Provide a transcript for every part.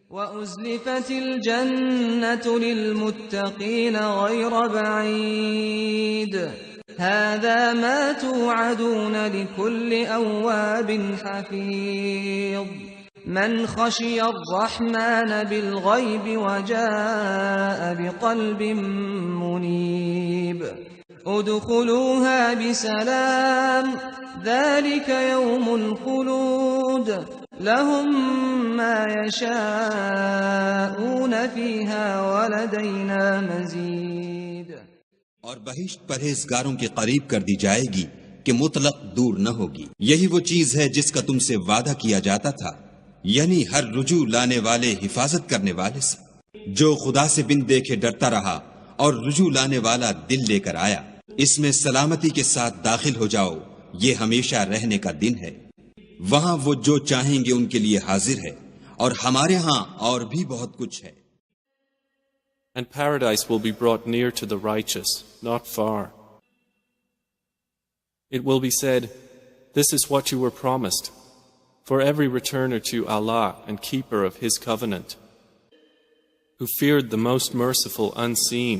وَأُزْلِفَتِ الْجَنَّةُ لِلْمُتَّقِينَ غَيْرَ بَعِيدٍ هَذَا مَا تُوعَدُونَ لِكُلِّ أَوَّابٍ حَفِيظٍ مَنْ خَشِيَ الرَّحْمَنَ بِالْغَيْبِ وَجَاءَ بِقَلْبٍ مُنِيبٍ ادْخُلُوهَا بِسَلَامٍ ذَلِكَ يَوْمُ الْخُلُودِ لَهُم مَّا يَشَاءُونَ فِيهَا وَلَدَيْنَا مَزِيدٌ۔ اور بہشت پرہیزگاروں کے قریب کر دی جائے گی کہ مطلق دور نہ ہوگی۔ یہی وہ چیز ہے جس کا تم سے وعدہ کیا جاتا تھا، یعنی ہر رجوع لانے والے حفاظت کرنے والے سے۔ جو خدا سے بن دیکھے ڈرتا رہا اور رجوع لانے والا دل لے کر آیا، اس میں سلامتی کے ساتھ داخل ہو جاؤ، یہ ہمیشہ رہنے کا دن ہے۔ وہاں وہ جو چاہیں گے ان کے لیے حاضر ہے، اور ہمارے ہاں اور بھی بہت کچھ ہے۔ And paradise will be brought near to the righteous, not far. It will be said, this is what you were promised, for every returner to Allah and keeper of His covenant, who feared the Most Merciful unseen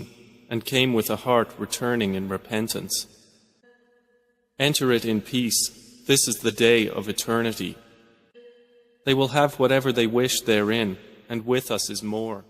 and came with a heart returning in repentance. Enter it in peace. This is the day of eternity. They will have whatever they wish therein, and with us is more.